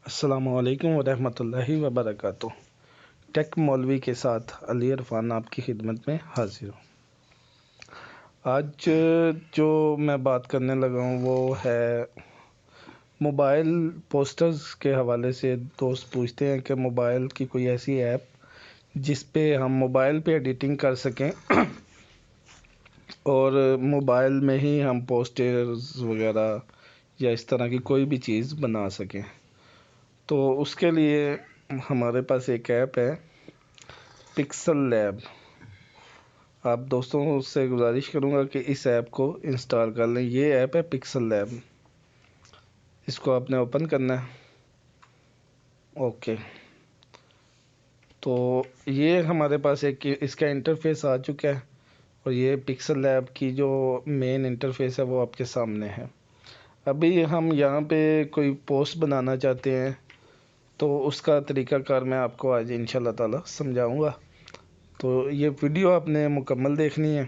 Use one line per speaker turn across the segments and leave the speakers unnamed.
अस्सलामु अलैकुम वरहमतुल्लाहि वबरकातुह। टेक मौलवी के साथ अली इरफान आपकी खिदमत में हाजिर हूँ। आज जो मैं बात करने लगा हूँ वो है मोबाइल पोस्टर्स के हवाले से। दोस्त पूछते हैं कि मोबाइल की कोई ऐसी ऐप जिस पे हम मोबाइल पे एडिटिंग कर सकें और मोबाइल में ही हम पोस्टर्स वगैरह या इस तरह की कोई भी चीज़ बना सकें। तो उसके लिए हमारे पास एक ऐप है पिक्सल लैब। आप दोस्तों से गुजारिश करूंगा कि इस ऐप को इंस्टॉल कर लें। ये ऐप है पिक्सल लैब, इसको आपने ओपन करना है। ओके, तो ये हमारे पास एक इसका इंटरफेस आ चुका है और ये पिक्सल लैब की जो मेन इंटरफेस है वो आपके सामने है। अभी हम यहाँ पे कोई पोस्ट बनाना चाहते हैं तो उसका तरीक़ाकार मैं आपको आज इंशाल्लाह ताला समझाऊंगा। तो ये वीडियो आपने मुकम्मल देखनी है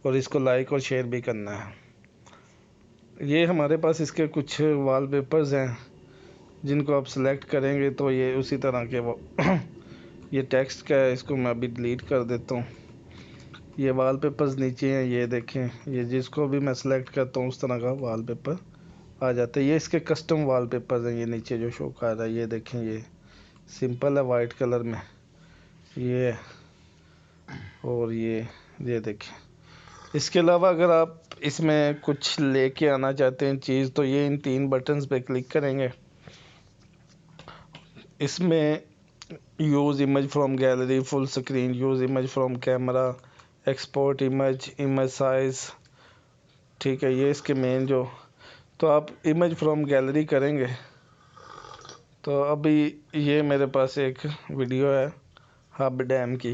और इसको लाइक और शेयर भी करना है। ये हमारे पास इसके कुछ वॉलपेपर्स हैं जिनको आप सेलेक्ट करेंगे तो ये उसी तरह के वो ये टेक्स्ट का है, इसको मैं अभी डिलीट कर देता हूँ। ये वॉलपेपर्स नीचे हैं, ये देखें, ये जिसको भी मैं सेलेक्ट करता हूँ उस तरह का वॉलपेपर आ जाता है। ये इसके कस्टम वॉलपेपर्स हैं, ये नीचे जो शो कर रहा है ये देखें, ये सिंपल है वाइट कलर में ये, और ये देखें। इसके अलावा अगर आप इसमें कुछ लेके आना चाहते हैं चीज़ तो ये इन 3 बटन्स पे क्लिक करेंगे। इसमें use image from gallery, full screen, use image from camera, export image, image size, ठीक है, ये इसके मेन जो। तो आप इमेज फ्रॉम गैलरी करेंगे तो अभी ये मेरे पास एक वीडियो है हब डैम की,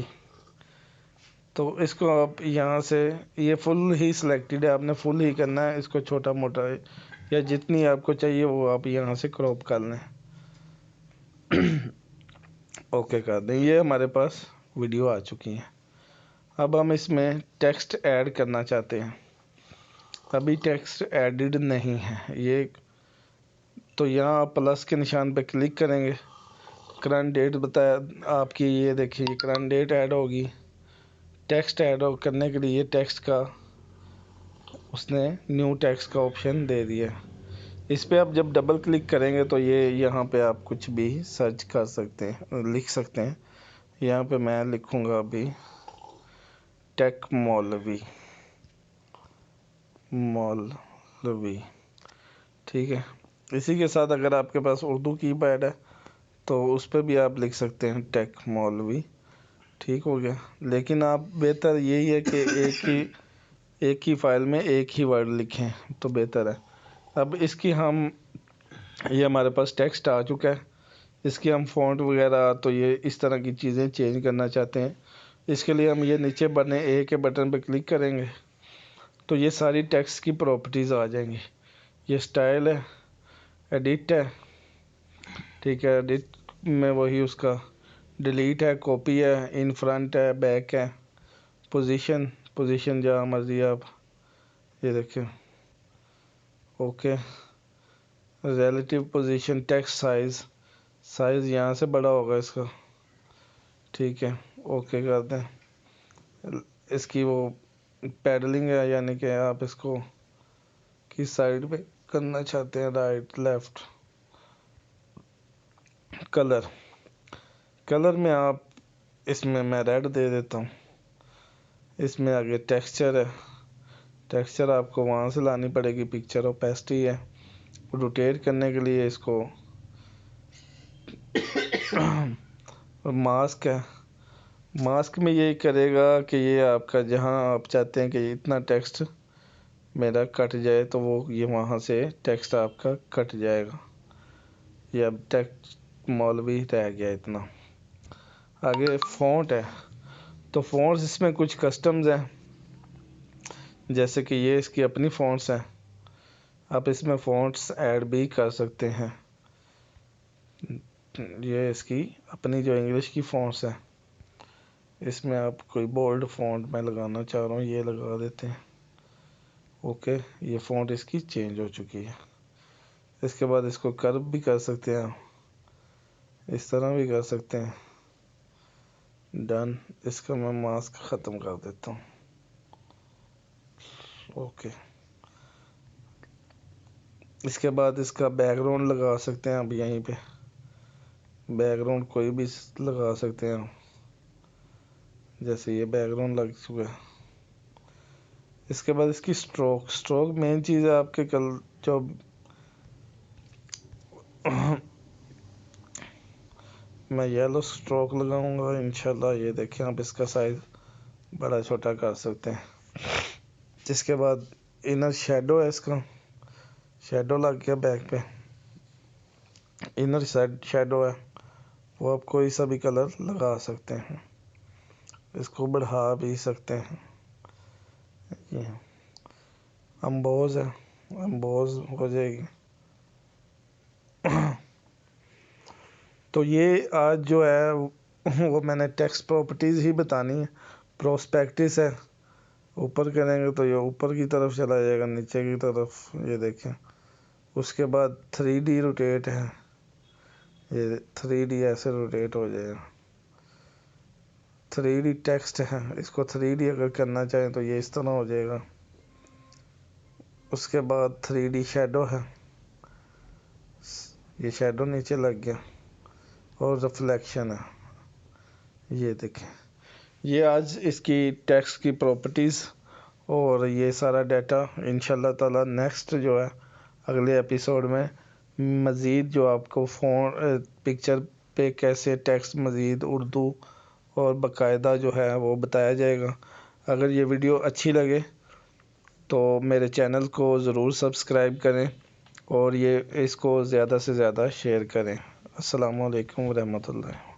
तो इसको आप यहाँ से, ये फुल ही सिलेक्टेड है, आपने फुल ही करना है। इसको छोटा मोटा या जितनी आपको चाहिए वो आप यहाँ से क्रॉप कर लें। ओके कर दें। ये हमारे पास वीडियो आ चुकी है। अब हम इसमें टेक्स्ट ऐड करना चाहते हैं। अभी टेक्स्ट एडिड नहीं है ये, तो यहाँ आप प्लस के निशान पे क्लिक करेंगे। करंट डेट बताया आपकी, ये देखिए करंट डेट ऐड होगी। टेक्स्ट ऐड करने के लिए टेक्स्ट का उसने न्यू टेक्स्ट का ऑप्शन दे दिया। इस पे आप जब डबल क्लिक करेंगे तो ये यहाँ पे आप कुछ भी सर्च कर सकते हैं, लिख सकते हैं। यहाँ पे मैं लिखूँगा अभी टेक मौलवी, ठीक है। इसी के साथ अगर आपके पास उर्दू कीपैड है तो उस पर भी आप लिख सकते हैं टेक मौलवी, ठीक हो गया। लेकिन आप बेहतर यही है कि एक ही फाइल में एक ही वर्ड लिखें तो बेहतर है। अब इसकी हम, ये हमारे पास टेक्स्ट आ चुका है, इसकी हम फ़ॉन्ट वगैरह तो ये इस तरह की चीज़ें चेंज करना चाहते हैं। इसके लिए हम ये नीचे बने ए के बटन पर क्लिक करेंगे तो ये सारी टेक्स्ट की प्रॉपर्टीज़ आ जाएंगी। ये स्टाइल है, एडिट है, ठीक है, एडिट में वही उसका डिलीट है, कॉपी है, इन फ्रंट है, बैक है, पोजीशन जहाँ मर्जी आप, ये देखिए, okay, relative position, text size यहाँ से बड़ा होगा इसका, ठीक है, ओके कर दें। इसकी वो पैडलिंग है, यानी कि आप इसको किस साइड पे करना चाहते हैं, राइट लेफ्ट। कलर में आप इसमें मैं रेड दे देता हूँ। इसमें आगे टेक्सचर है, टेक्सचर आपको वहाँ से लानी पड़ेगी, पिक्चर ओपेसिटी है, रोटेट करने के लिए इसको मास्क है, मास्क में ये करेगा कि ये आपका जहाँ आप चाहते हैं कि इतना टेक्स्ट मेरा कट जाए तो वो ये वहाँ से टेक्स्ट आपका कट जाएगा। ये अब टेक्स्ट मौलवी रह गया इतना। आगे फ़ॉन्ट है, तो फ़ॉन्ट्स इसमें कुछ कस्टम्स हैं, जैसे कि ये इसकी अपनी फ़ॉन्ट्स हैं, आप इसमें फ़ॉन्ट्स ऐड भी कर सकते हैं। ये इसकी अपनी जो इंग्लिश की फ़ॉन्ट्स हैं, इसमें आप कोई बोल्ड फ़ॉन्ट मैं लगाना चाह रहा हूँ, ये लगा देते हैं। ओके, ये फ़ॉन्ट इसकी चेंज हो चुकी है। اس کے بعد اس کو کرو بھی کر سکتے ہیں، اس طرح بھی کر سکتے ہیں۔ ڈن، اس کا میں ماسک ختم کر دیتا ہوں۔ اوکے، اس کے بعد اس کا بیک گراؤنڈ لگا سکتے ہیں۔ اب یہیں پہ بیک گراؤنڈ کوئی بھی لگا سکتے ہیں، جیسے یہ بیک گراؤنڈ لگ چکا ہے۔ اس کے بعد اس کی سٹروک مین چیز ہے آپ کے جو میں یلو سٹروک لگاؤں گا انشاءاللہ۔ یہ دیکھیں آپ اس کا سائز بڑا چھوٹا کر سکتے ہیں۔ اس کے بعد انر شیڈو ہے، اس کا شیڈو لگ گیا بیک پہ، انر شیڈو ہے، وہ آپ کوئی سا بھی کلر لگا سکتے ہیں، اس کو بڑھا بھی سکتے ہیں۔ یہ امبوز ہے، امبوز ہو جائے گی۔ تو یہ آج جو ہے وہ میں نے ٹیکسٹ پراپرٹیز ہی بتانی ہے۔ پروسپیکٹس ہے، اوپر کریں گے تو یہ اوپر کی طرف چلا جائے گا، نیچے کی طرف یہ دیکھیں۔ اس کے بعد 3D روٹیٹ ہے، یہ 3D ایسے روٹیٹ ہو جائے گا۔ 3D ٹیکسٹ ہے، اس کو 3D اگر کرنا چاہیں تو یہ اس طرح ہو جائے گا۔ اس کے بعد 3D شیڈو ہے، یہ شیڈو نیچے لگ گیا، اور ریفلیکشن ہے، یہ دیکھیں۔ یہ آج اس کی ٹیکسٹ کی پراپرٹیز اور یہ سارا ڈیٹا انشاءاللہ تعالی نیکسٹ جو ہے اگلے ایپیسوڈ میں مزید جو آپ کو پکچر پہ کیسے ٹیکسٹ مزید اردو اور باقاعدہ جو ہے وہ بتایا جائے گا۔ اگر یہ ویڈیو اچھی لگے تو میرے چینل کو ضرور سبسکرائب کریں اور اس کو زیادہ سے زیادہ شیئر کریں۔ السلام علیکم ورحمۃ اللہ۔